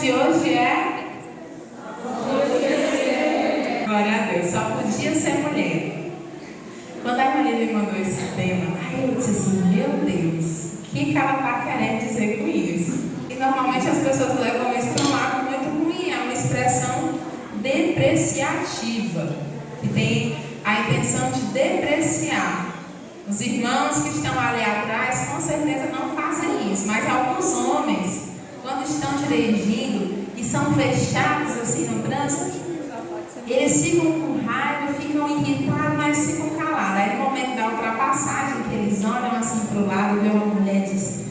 de hoje é... Glória a Deus, só podia ser mulher. Quando a Maria me mandou esse tema, eu disse assim, meu Deus, o que ela está querendo dizer com isso? E normalmente as pessoas levam isso para um lado muito ruim, é uma expressão depreciativa, que tem a intenção de depreciar. Os irmãos que estão ali atrás com certeza não fazem isso, mas alguns homens, quando estão dirigindo e são fechados assim no trânsito, eles ficam com raiva, ficam irritados, mas ficam calados. Aí no momento da ultrapassagem, que eles olham assim para o lado, vê uma mulher e diz,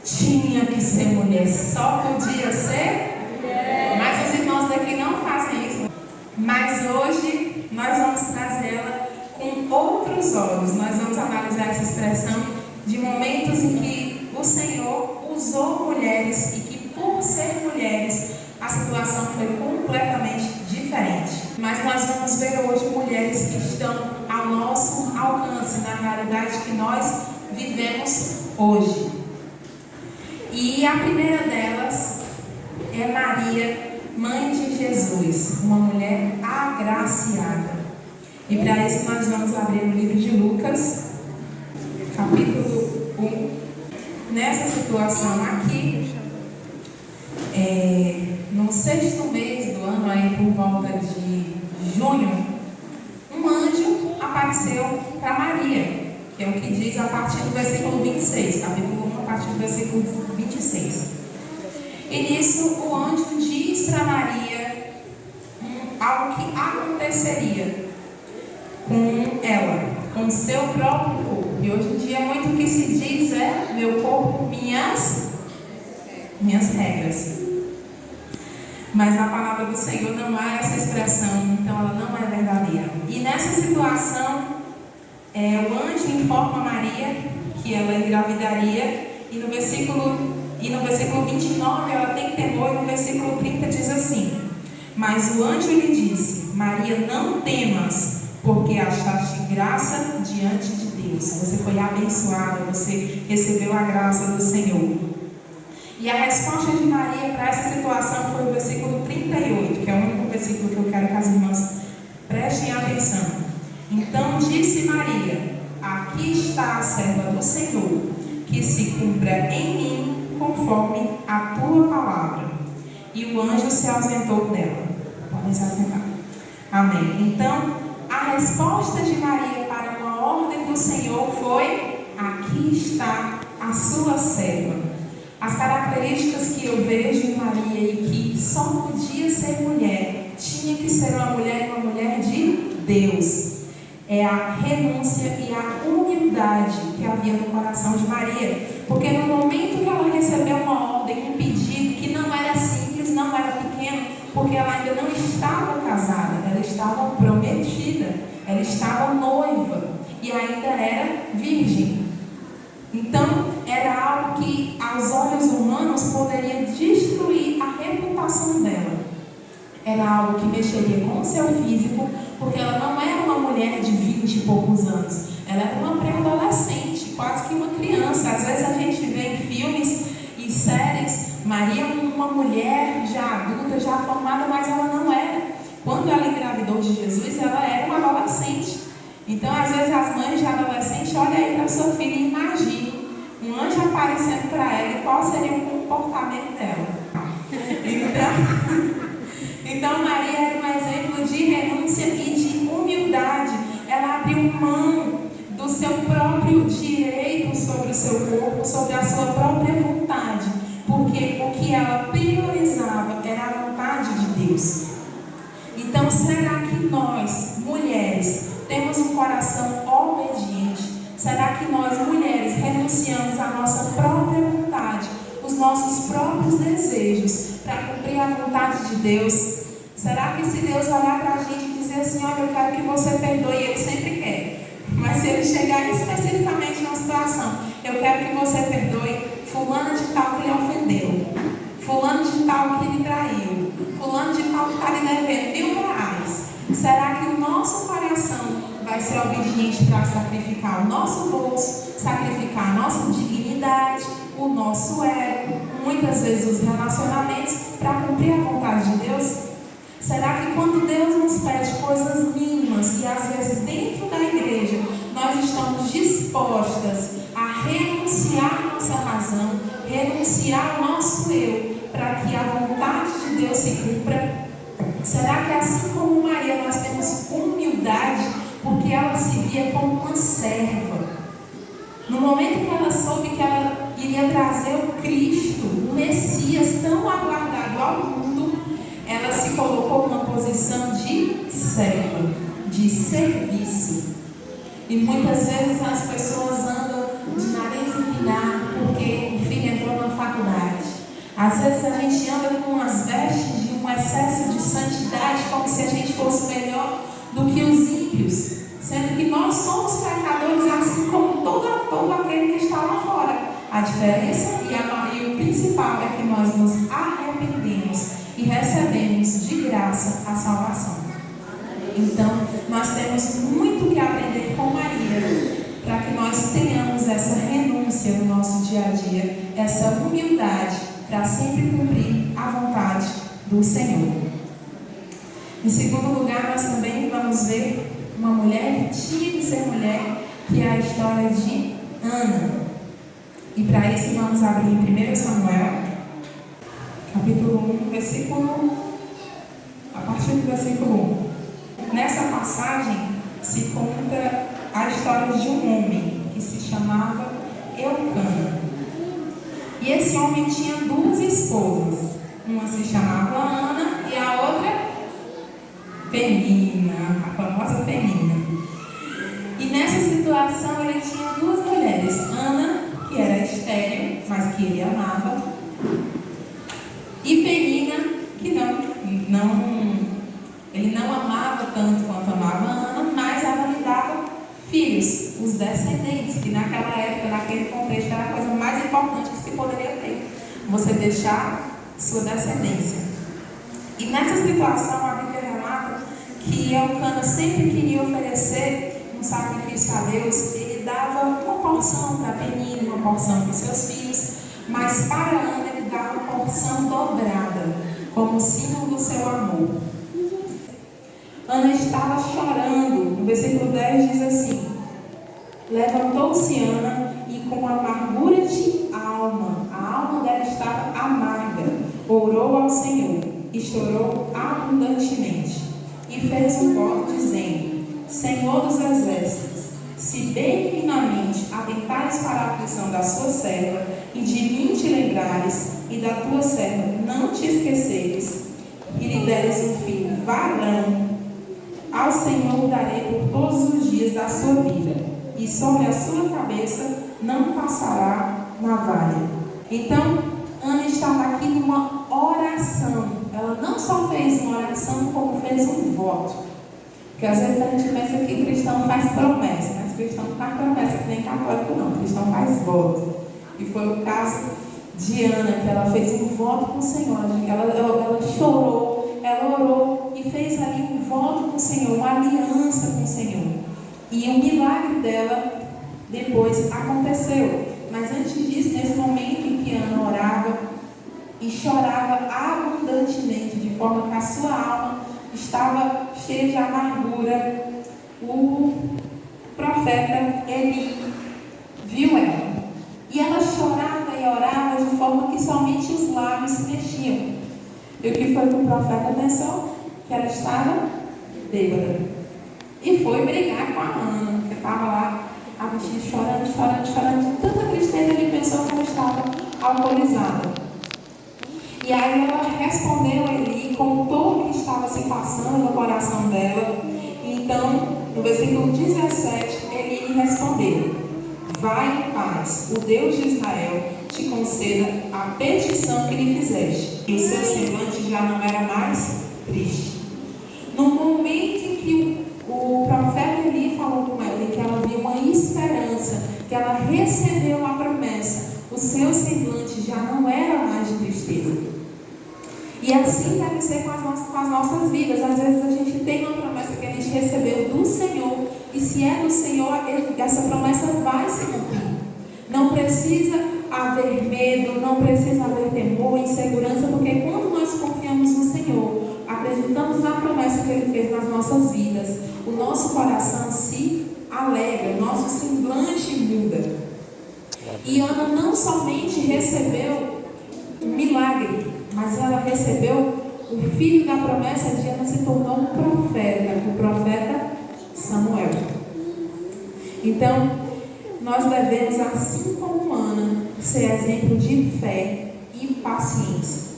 tinha que ser mulher, só podia ser mulher. Mas os irmãos daqui não fazem isso. Mas hoje nós vamos trazê-la com outros olhos. Nós vamos analisar essa expressão de momentos em que o Senhor usou mulheres e que por ser mulheres a situação foi completamente diferente. Mas nós vamos ver hoje mulheres que estão ao nosso alcance, na realidade que nós vivemos hoje. E a primeira delas é Maria, mãe de Jesus, uma mulher agraciada. E para isso nós vamos abrir o livro de Lucas, capítulo 1. Nessa situação aqui, no 6º mês do ano, aí por volta de junho, um anjo apareceu para Maria, que é o que diz a partir do versículo 26, capítulo 1, a partir do versículo 26. E nisso o anjo diz para Maria algo que aconteceria com ela, com seu próprio corpo. E hoje em dia muito o que se diz é meu corpo, minhas regras. Mas na palavra do Senhor não há essa expressão, então ela não é verdadeira. E nessa situação, o anjo informa Maria que ela engravidaria, e no versículo 29 ela tem temor, e no versículo 30 diz assim, mas o anjo lhe disse, Maria, não temas, porque achaste graça diante de Deus. Você foi abençoada, você recebeu a graça do Senhor. E a resposta de Maria para essa situação foi o versículo 38, que é o único versículo que eu quero que as irmãs prestem atenção. Então disse Maria, aqui está a serva do Senhor, que se cumpra em mim conforme a tua palavra. E o anjo se ausentou dela. Podem se assentar. Amém. Então, a resposta de Maria para uma ordem do Senhor foi, aqui está a sua serva. As características que eu vejo em Maria e que só podia ser mulher, tinha que ser uma mulher de Deus. É a renúncia e a humildade que havia no coração de Maria. Porque no momento que ela recebeu uma ordem, um pedido que não era simples, não era pequeno, porque ela ainda não estava casada, ela estava prometida, ela estava noiva e ainda era virgem. Então, era algo que aos olhos humanos poderia destruir a reputação dela. Era algo que mexeria com o seu físico, porque ela não era uma mulher de 20 e poucos anos. Ela era uma pré-adolescente, quase que uma criança. Às vezes a gente vê em filmes e séries, Maria uma mulher já adulta, já formada, mas ela não era. Quando ela engravidou de Jesus, ela era uma adolescente. Então, às vezes as mães de adolescente olham aí para sua filha e imaginam um anjo aparecendo para ela e qual seria o comportamento dela. Então Maria era um exemplo de renúncia e de humildade. Ela abriu mão do seu próprio direito sobre o seu corpo, sobre a sua própria vontade, porque o que ela priorizava era a vontade de Deus. Então, será que nós, mulheres, temos um coração obediente? Será que nós, mulheres, renunciamos à nossa própria vontade, os nossos próprios desejos, para cumprir a vontade de Deus? Será que se Deus olhar para a gente e dizer assim, olha, eu quero que você perdoe, Ele sempre quer. Mas se Ele chegar especificamente na situação, eu quero que você perdoe fulano de tal que lhe ofendeu, fulano de tal que lhe traiu, fulano de tal que está lhe devendo R$1.000. Será que o nosso coração vai ser obediente para sacrificar o nosso bolso, sacrificar a nossa dignidade, o nosso ego, muitas vezes os relacionamentos, para cumprir a vontade de Deus? Será que quando Deus nos pede coisas mínimas e às vezes dentro da igreja nós estamos dispostas a renunciar a nossa razão, renunciar ao nosso eu, para que a vontade de Deus se cumpra? Será que assim como Maria nós temos humildade, porque ela se via como uma serva? No momento que ela soube que ela iria trazer o Cristo, o Messias tão aguardado ao mundo, ela se colocou numa posição de serva, de serviço. E muitas vezes as pessoas andam de nariz empinado porque o filho entrou na faculdade. Às vezes a gente anda com as vestes de um excesso de santidade, como se a gente fosse melhor do que os ímpios, sendo que nós somos pecadores assim como todo aquele que está lá fora. A diferença e o principal é que nós nos arrependemos e recebemos de graça a salvação. Então, nós temos muito que aprender com Maria, para que nós tenhamos essa renúncia no nosso dia a dia, essa humildade, para sempre cumprir a vontade do Senhor. Em segundo lugar, nós também vamos ver uma mulher que tinha que ser mulher, que é a história de Ana. E para isso vamos abrir em 1 Samuel, capítulo 1, a partir do versículo 1. Nessa passagem se conta a história de um homem que se chamava Eucana. E esse homem tinha duas esposas. Uma se chamava Ana e a outra Penina, a famosa Penina. E nessa situação ele tinha duas mulheres. Ana, que era estéril, mas que ele amava. E Penina, que ele não amava tanto quanto amava Ana, mas ela lhe dava filhos, os descendentes, que naquela época, naquele contexto, era a coisa mais importante que se poderia ter. Você deixar sua descendência. E nessa situação, a Bíblia relata que Eucana sempre queria oferecer um sacrifício a Deus. Ele dava uma porção para Penina, uma porção para os seus filhos, mas para Ana ele dava uma porção dobrada, como símbolo do seu amor. Ana estava chorando. No versículo 10 diz assim: levantou-se Ana e com amargura de alma, a alma dela estava amarga, orou ao Senhor e chorou abundantemente. E fez um voto dizendo: Senhor dos exércitos, se benignamente atentares para a aflição da sua serva, e de mim te lembrares, e da tua serva não te esqueceres, e lhe deres um filho varão, ao Senhor o darei por todos os dias da sua vida, e sobre a sua cabeça não passará navalha. Então, Ana estava aqui numa oração. Ela não só fez uma oração, como fez um voto. Porque às vezes a gente pensa que cristão faz promessa, mas cristão não faz promessa, que nem católico não, cristão faz voto. E foi o caso de Ana, que ela fez um voto com o Senhor. Ela chorou, ela orou e fez ali um voto com o Senhor, uma aliança com o Senhor. E o milagre dela depois aconteceu. Mas antes disso, nesse momento em que Ana orava e chorava abundantemente, de forma que a sua alma estava cheia de amargura, o profeta Eli viu ela. E ela chorava e orava de forma que somente os lábios se mexiam. E o que foi que o profeta pensou? Que ela estava bêbada. E foi brigar com a Ana, que estava lá, a bichinha chorando, de tanta tristeza. Ele pensou que ela estava alcoolizada. E aí ela respondeu a Eli, contou o que estava se passando no coração dela. Então, no versículo 17, Eli respondeu: vai em paz, o Deus de Israel te conceda a petição que lhe fizeste. E o seu semblante já não era mais triste. No momento em que o profeta Eli falou com ela, que ela viu uma esperança, que ela recebeu a promessa, o seu semblante já não era mais de tristeza. E assim deve ser com as nossas vidas. Às vezes a gente tem uma promessa que a gente recebeu do Senhor, e se é do Senhor, essa promessa vai se cumprir. Não precisa haver medo, não precisa haver temor, insegurança, porque quando nós confiamos no Senhor, acreditamos na promessa que Ele fez nas nossas vidas, o nosso coração se alegra, o nosso semblante muda. E Ana não somente recebeu um milagre, mas ela recebeu o filho da promessa de Ana, se tornou um profeta, o profeta Samuel. Então, nós devemos, assim como Ana, ser exemplo de fé e paciência.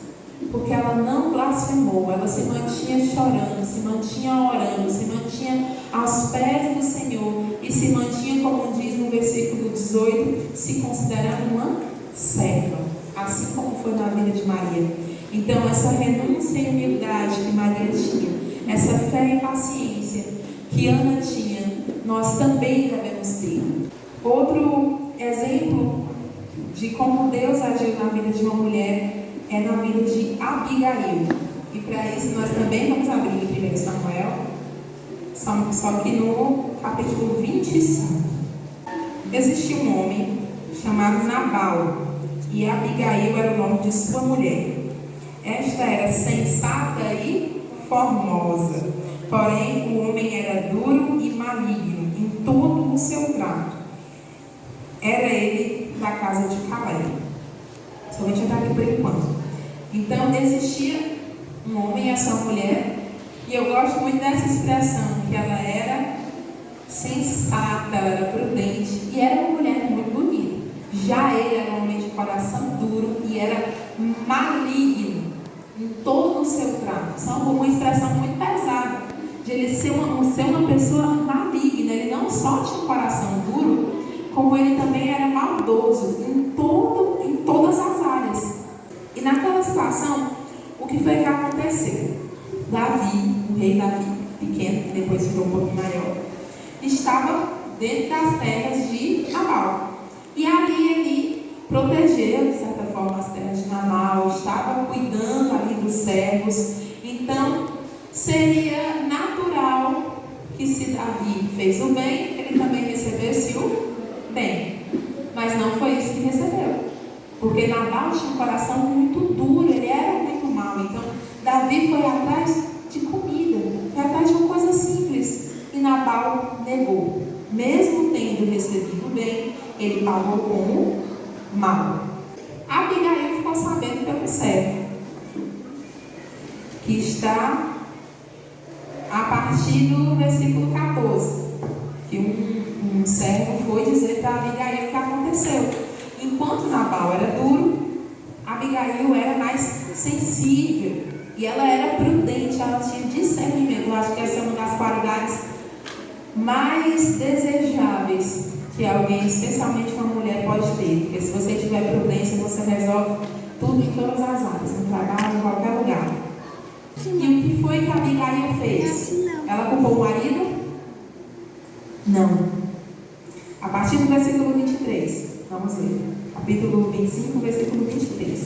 Porque ela não blasfemou, ela se mantinha chorando, se mantinha orando, se mantinha aos pés do Senhor e se mantinha, como diz no versículo 18, se considerando uma serva, assim como foi na vida de Maria. Então, essa renúncia e humildade que Maria tinha, essa fé e paciência que Ana tinha, nós também devemos ter. Outro exemplo de como Deus agiu na vida de uma mulher é na vida de Abigail. E para isso nós também vamos abrir em 1 Samuel, só que no capítulo 25. Existia um homem chamado Nabal, e Abigail era o nome de sua mulher. Esta era sensata e formosa, porém o homem era duro e maligno em todo o seu trato. Era ele da casa de Caleb. Somente até aqui por enquanto. Então existia um homem e a sua mulher, e eu gosto muito dessa expressão, que ela era sensata, ela era prudente e era uma mulher muito bonita. Já ele era um homem de coração duro e era maligno em todo o seu trato. Isso é uma expressão muito pesada, de ele ser uma pessoa maligna. Ele não só tinha um coração duro, como ele também era maldoso em todas as áreas. E naquela situação, o que foi que aconteceu? Davi, o rei Davi, pequeno, que depois ficou um pouco maior, estava dentro das terras de Nabal. E ali ele protegeu, de certa forma, as terras de Nabal, estava cuidando ali dos servos. Então, seria natural que, se Davi fez o bem, ele também recebesse o bem. Mas não foi isso que recebeu, porque Nabal tinha um coração muito duro, ele era muito mau. Então Davi foi atrás de comida, foi atrás de uma coisa simples, e Nabal negou. Mesmo tendo recebido o bem, ele pagou com o mal. Abigail ficou sabendo pelo servo, que está a partir do versículo 14, que um servo foi dizer para Abigail o que aconteceu. Enquanto Nabal era duro, Abigail era mais sensível e ela era prudente, ela tinha discernimento. Eu acho que essa é uma das qualidades mais desejáveis que alguém, especialmente uma mulher, pode ter. Porque se você tiver prudência, você resolve tudo em todas as áreas, no trabalho, em qualquer lugar. E o que foi que Abigail fez? Ela culpou o marido? Não. A partir do versículo 23, vamos ler. Capítulo 25, versículo 23.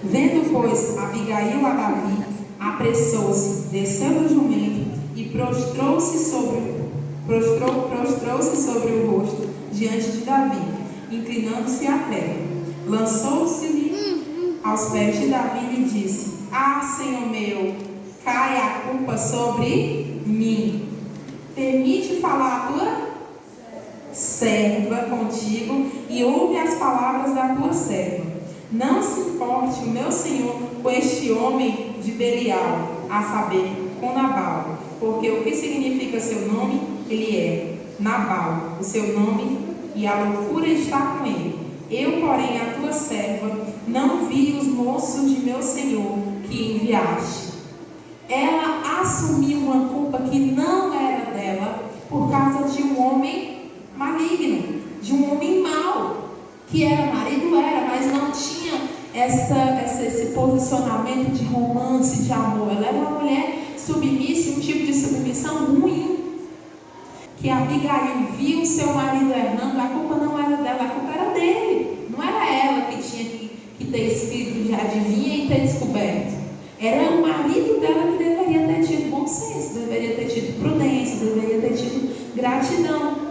Vendo, pois, Abigail a Davi, apressou-se, desceu do jumento e prostrou-se sobre o rosto diante de Davi, inclinando-se à terra. Lançou-se-lhe aos pés de Davi e lhe disse: Ah, Senhor meu, cai a culpa sobre mim. Permite falar a tua serva contigo e ouve as palavras da tua serva. Não se importe o meu senhor com este homem de Belial, a saber, com Nabal, porque o que significa seu nome? Ele é Nabal, o seu nome, e a loucura está com ele. Eu, porém, a tua serva, não vi os moços de meu senhor que enviaste. Ela assumiu uma culpa que não era dela por causa de um homem maligno, de um homem mau, que era marido, mas não tinha esse posicionamento de romance, de amor. Ela era uma mulher submissa, um tipo de submissão ruim. Que Abigail viu o seu marido errando, a culpa não era dela, a culpa era dele. Não era ela que tinha que ter espírito de adivinha e ter descoberto. Era o marido dela que deveria ter tido bom senso, deveria ter tido prudência, deveria ter tido gratidão.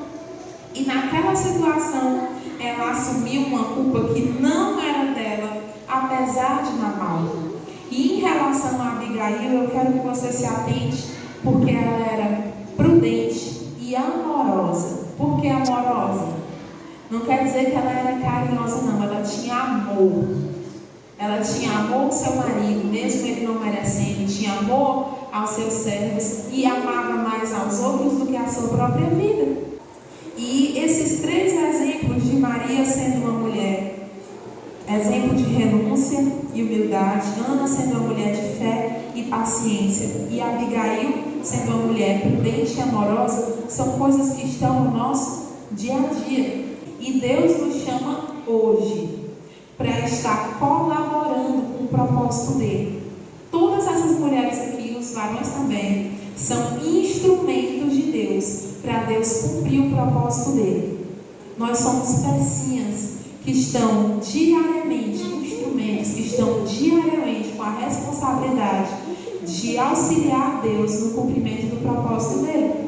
E naquela situação, ela assumiu uma culpa que não era dela, apesar de Nabal. E em relação a Abigail, eu quero que você se atente, porque ela era prudente e amorosa. Por que amorosa? Não quer dizer que ela era carinhosa, não. Ela tinha amor. Ela tinha amor ao seu marido, mesmo ele não merecendo. Tinha amor aos seus servos e amava mais aos outros do que a sua própria vida. E esses três exemplos de Maria sendo uma mulher, exemplo de renúncia e humildade, Ana sendo uma mulher de fé e paciência, e Abigail sendo uma mulher prudente e amorosa, são coisas que estão no nosso dia a dia. E Deus nos chama hoje para estar colaborando com o propósito dele. Todas essas mulheres aqui, os varões também, são instrumentos de Deus, para Deus cumprir o propósito dele. Nós somos pecinhas que estão diariamente, instrumentos que estão diariamente com a responsabilidade de auxiliar Deus no cumprimento do propósito dele.